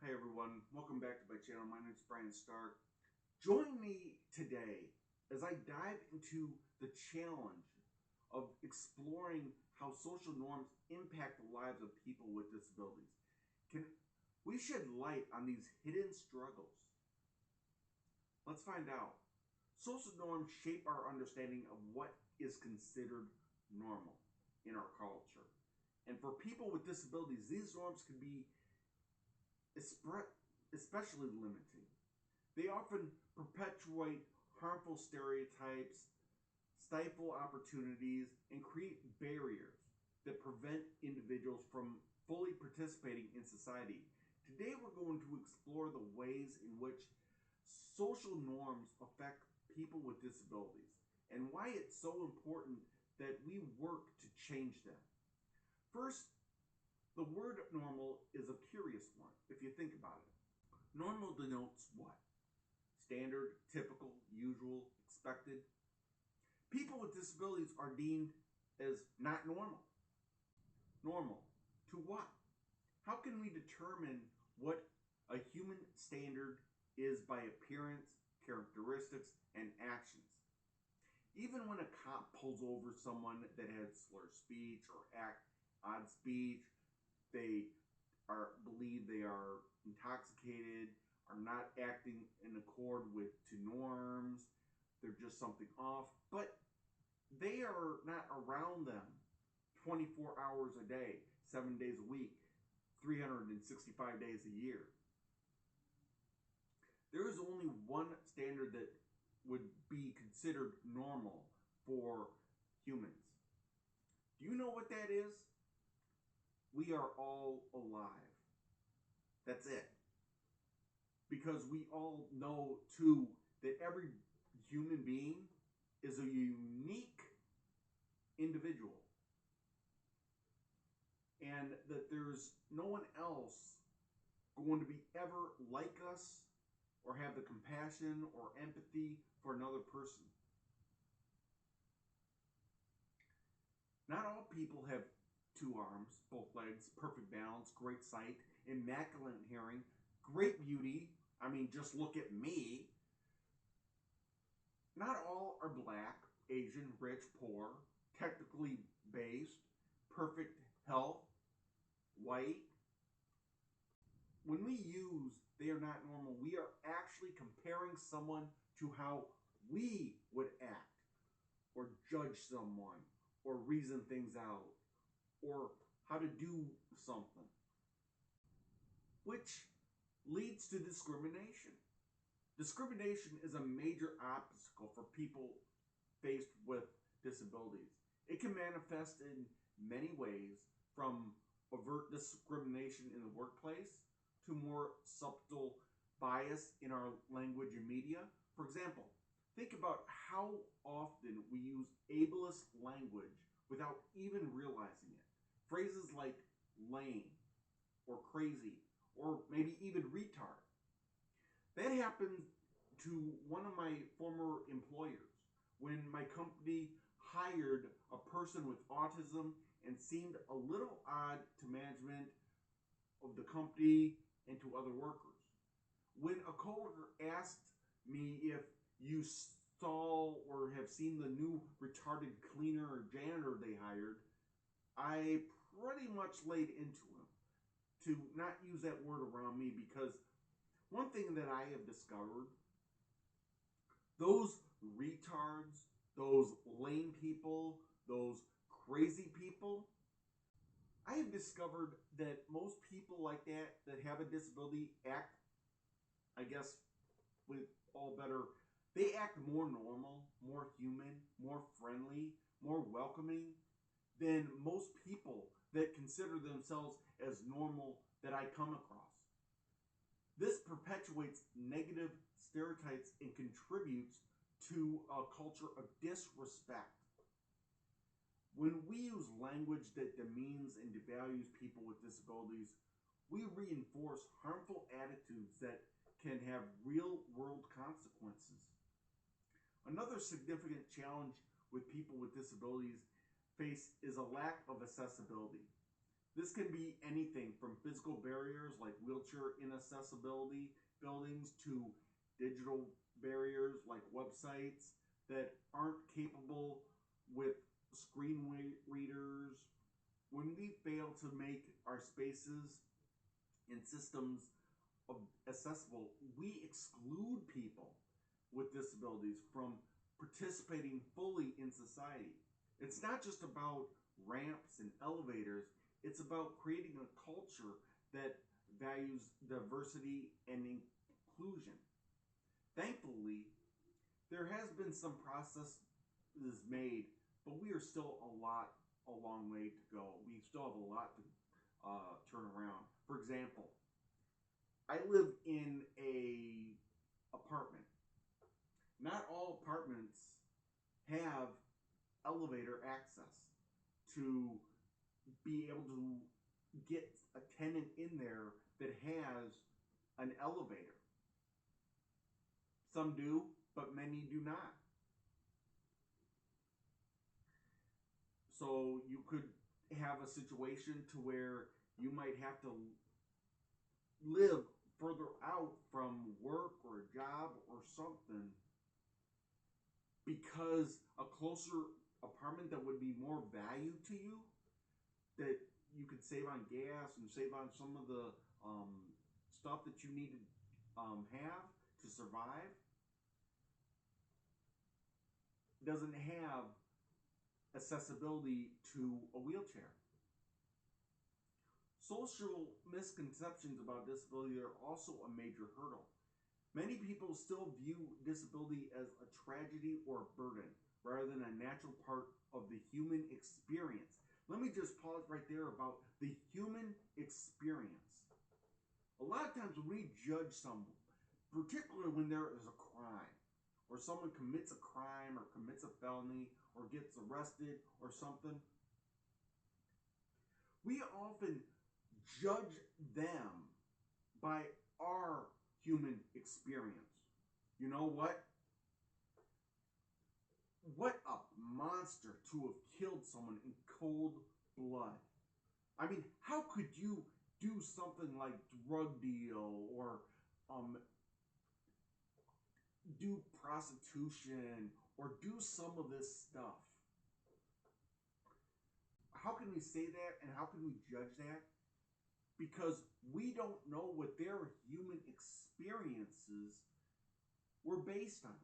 Hi everyone, welcome back to my channel. My name is Brian Stark. Join me today as I dive into the challenge of exploring how social norms impact the lives of people with disabilities. Can we shed light on these hidden struggles? Let's find out. Social norms shape our understanding of what is considered normal in our culture. And for people with disabilities, these norms can be especially limiting. They often perpetuate harmful stereotypes, stifle opportunities, and create barriers that prevent individuals from fully participating in society. Today, we're going to explore the ways in which social norms affect people with disabilities and why it's so important that we work to change them. First, the word normal is a curious one if you think about it. Normal denotes what? Standard, typical, usual, expected. People with disabilities are deemed as not normal. Normal to what? How can we determine what a human standard is by appearance, characteristics, and actions? Even when a cop pulls over someone that has slurred speech or act odd speech, they believe they are intoxicated, are not acting in accord with to norms, they're just something off, but they are not around them 24 hours a day, 7 days a week, 365 days a year. There is only one standard that would be considered normal for humans. Do you know what that is? We are all alive. That's it. Because we all know, too, that every human being is a unique individual. And that there's no one else going to be ever like us or have the compassion or empathy for another person. Not all people have two arms, both legs, perfect balance, great sight, immaculate hearing, great beauty. I mean, just look at me. Not all are black, Asian, rich, poor, technically based, perfect health, white. When we use they are not normal, we are actually comparing someone to how we would act or judge someone or reason things out or how to do something, which leads to discrimination. Discrimination is a major obstacle for people faced with disabilities. It can manifest in many ways, from overt discrimination in the workplace to more subtle bias in our language and media. For example, think about how often we use ableist language without even realizing it. Phrases like lame or crazy or maybe even retard. That happened to one of my former employers when my company hired a person with autism and seemed a little odd to management of the company and to other workers. When a coworker asked me if you saw or have seen the new retarded cleaner or janitor they hired, I pretty much laid into him to not use that word around me, because one thing that I have discovered, those retards, those lame people, those crazy people, I have discovered that most people like that have a disability act, I guess, with all better, they act more normal, more human, more friendly, more welcoming than most people that consider themselves as normal that I come across. This perpetuates negative stereotypes and contributes to a culture of disrespect. When we use language that demeans and devalues people with disabilities, we reinforce harmful attitudes that can have real-world consequences. Another significant challenge with people with disabilities face is a lack of accessibility. This can be anything from physical barriers like wheelchair inaccessibility buildings to digital barriers like websites that aren't capable with screen readers. When we fail to make our spaces and systems accessible, we exclude people with disabilities from participating fully in society. It's not just about ramps and elevators, it's about creating a culture that values diversity and inclusion. Thankfully, there has been some process made, but we are still a long way to go. We still have a lot to turn around. For example, I live in a apartment. Not all apartments have elevator access to be able to get a tenant in there that has an elevator. Some do, but many do not. So you could have a situation to where you might have to live further out from work or a job or something because a closer apartment that would be more value to you, that you could save on gas and save on some of the stuff that you need to have to survive, doesn't have accessibility to a wheelchair. Social misconceptions about disability are also a major hurdle. Many people still view disability as a tragedy or a burden rather than a natural part of the human experience. Let me just pause right there about the human experience. A lot of times when we judge someone, particularly when there is a crime, or someone commits a crime or commits a felony or gets arrested or something, we often judge them by our human experience. You know what? What a monster to have killed someone in cold blood. I mean, how could you do something like drug deal or do prostitution or do some of this stuff? How can we say that and how can we judge that? Because we don't know what their human experiences were based on.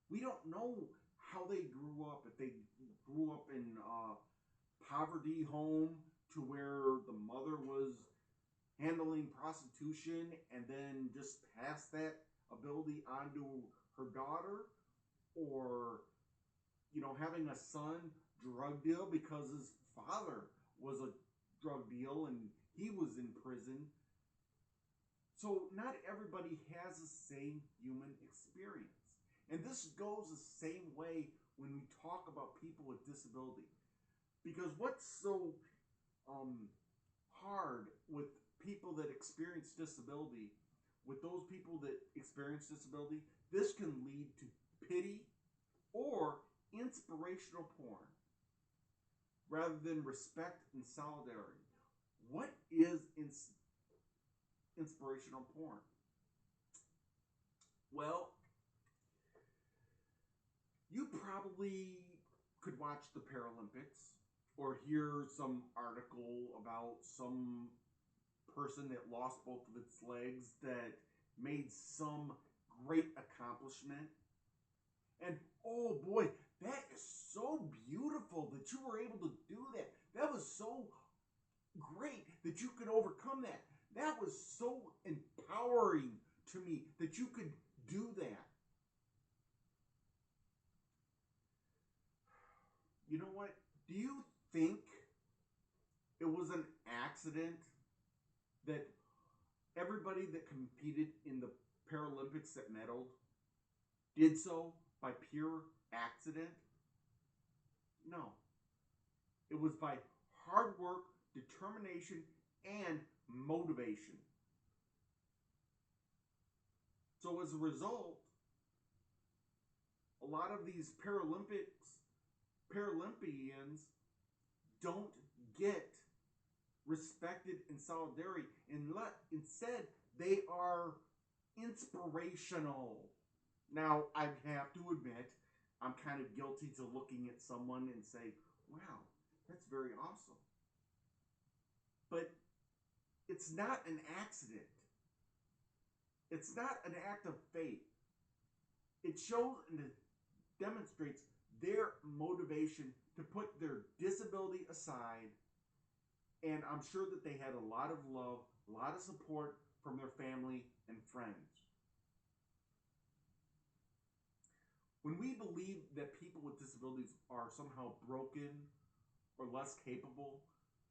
We don't know how they grew up, if they grew up in a poverty home to where the mother was handling prostitution and then just passed that ability onto her daughter, or having a son drug deal because his father was a drug deal and he was in prison. So not everybody has the same human experience. And this goes the same way when we talk about people with disability. Because what's so hard with people that experience disability, with those people that experience disability, this can lead to pity or inspirational porn rather than respect and solidarity. What is inspirational porn? Well, you probably could watch the Paralympics or hear some article about some person that lost both of its legs that made some great accomplishment. And oh boy, that is so beautiful that you were able to do that. That was so great that you could overcome that. That was so empowering to me that you could do that. You know what? Do you think it was an accident that everybody that competed in the Paralympics that medaled did so by pure accident? No. It was by hard work, determination, and motivation. So as a result, a lot of these Paralympians don't get respected, and solidarity. And instead, they are inspirational. Now, I have to admit, I'm kind of guilty to looking at someone and say, wow, that's very awesome. But it's not an accident. It's not an act of faith. It shows and it demonstrates their motivation to put their disability aside. And I'm sure that they had a lot of love, a lot of support from their family and friends. When we believe that people with disabilities are somehow broken or less capable,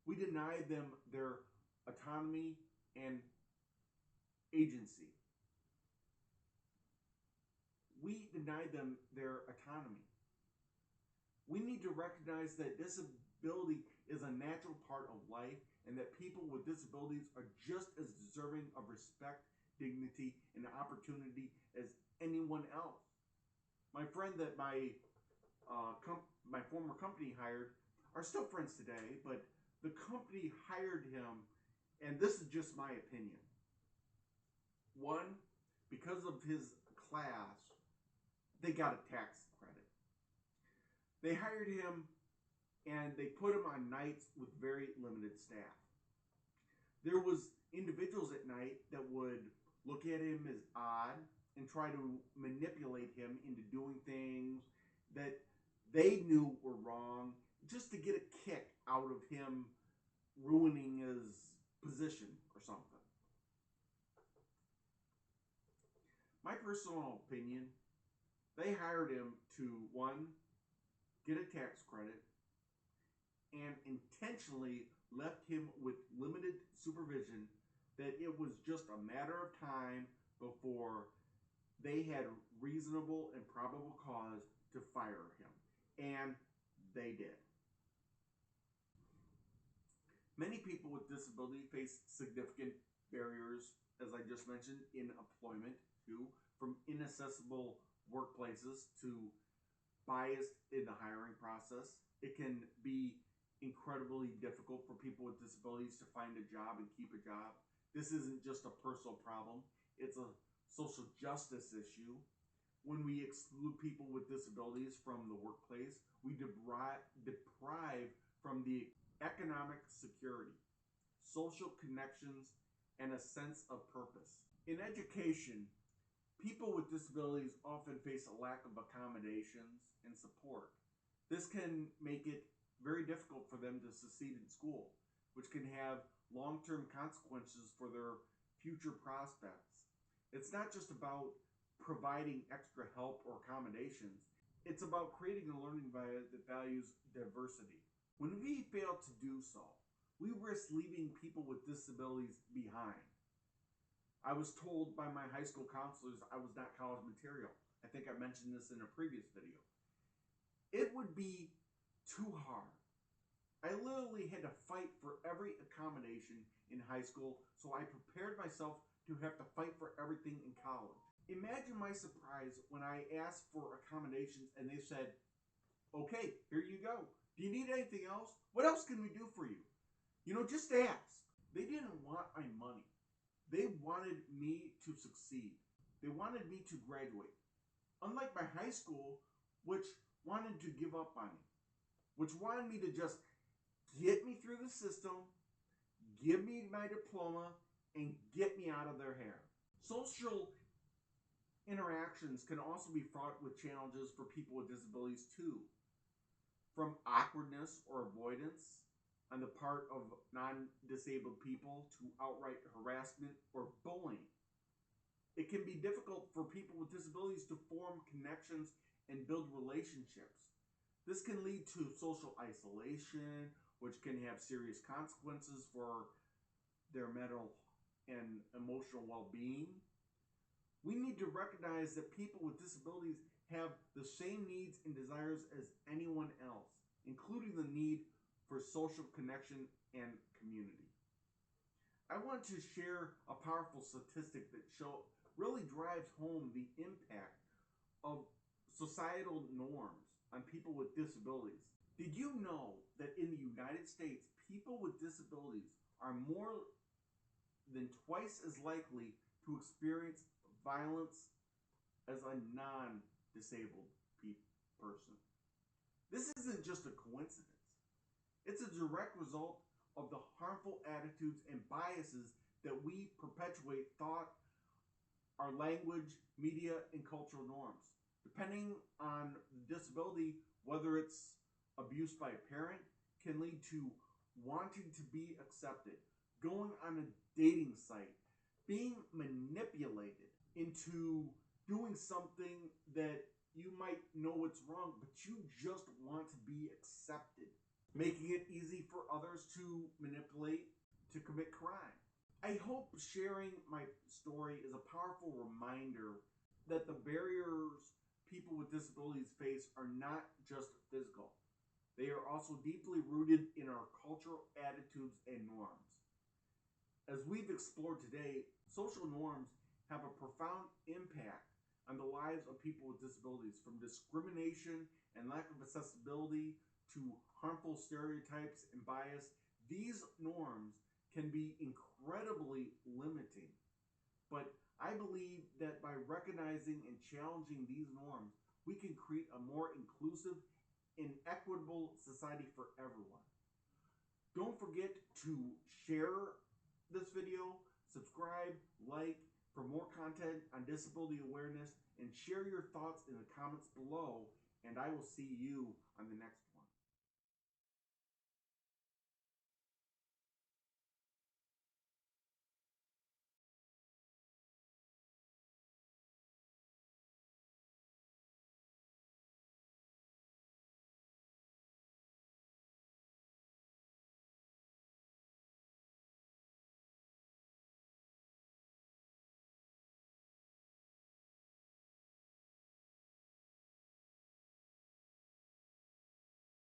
we deny them their autonomy and agency. We deny them their autonomy. We need to recognize that disability is a natural part of life and that people with disabilities are just as deserving of respect, dignity, and opportunity as anyone else. My friend that my former company hired are still friends today, but the company hired him, and this is just my opinion. One, because of his class, they got a tax credit. They hired him and they put him on nights with very limited staff. There was individuals at night that would look at him as odd and try to manipulate him into doing things that they knew were wrong just to get a kick out of him ruining his position or something. My personal opinion, they hired him to, one, get a tax credit and intentionally left him with limited supervision, that it was just a matter of time before they had reasonable and probable cause to fire him. And they did. Many people with disability face significant barriers, as I just mentioned, in employment, too, from inaccessible workplaces to bias in the hiring process. It can be incredibly difficult for people with disabilities to find a job and keep a job. This isn't just a personal problem, it's a social justice issue. When we exclude people with disabilities from the workplace, we deprive from the economic security, social connections, and a sense of purpose. In education, people with disabilities often face a lack of accommodations and support. This can make it very difficult for them to succeed in school, which can have long-term consequences for their future prospects. It's not just about providing extra help or accommodations. It's about creating a learning environment that values diversity. When we fail to do so, we risk leaving people with disabilities behind. I was told by my high school counselors I was not college material. I think I mentioned this in a previous video. It would be too hard. I literally had to fight for every accommodation in high school, so I prepared myself to have to fight for everything in college. Imagine my surprise when I asked for accommodations and they said, okay, here you go. Do you need anything else? What else can we do for you? Just ask. They didn't want my money. They wanted me to succeed. They wanted me to graduate. Unlike my high school, which wanted to give up on me, which wanted me to just get me through the system, give me my diploma, and get me out of their hair. Social interactions can also be fraught with challenges for people with disabilities too. From awkwardness or avoidance on the part of non-disabled people to outright harassment or bullying. It can be difficult for people with disabilities to form connections and build relationships. This can lead to social isolation, which can have serious consequences for their mental and emotional well-being. We need to recognize that people with disabilities have the same needs and desires as anyone else, including the need for social connection and community. I want to share a powerful statistic that really drives home the impact of societal norms on people with disabilities. Did you know that in the United States, people with disabilities are more than twice as likely to experience violence as a non-disabled person. This isn't just a coincidence. It's a direct result of the harmful attitudes and biases that we perpetuate thought, our language, media, and cultural norms. Depending on the disability, whether it's abuse by a parent, can lead to wanting to be accepted, going on a dating site, being manipulated into doing something that you might know it's wrong, but you just want to be accepted, making it easy for others to manipulate, to commit crime. I hope sharing my story is a powerful reminder that the barriers people with disabilities face are not just physical. They are also deeply rooted in our cultural attitudes and norms. As we've explored today, social norms have a profound impact on the lives of people with disabilities, from discrimination and lack of accessibility to harmful stereotypes and bias. These norms can be incredibly limiting, but I believe that by recognizing and challenging these norms, we can create a more inclusive and equitable society for everyone. Don't forget to share this video, subscribe, like for more content on disability awareness, and share your thoughts in the comments below, and I will see you on the next one.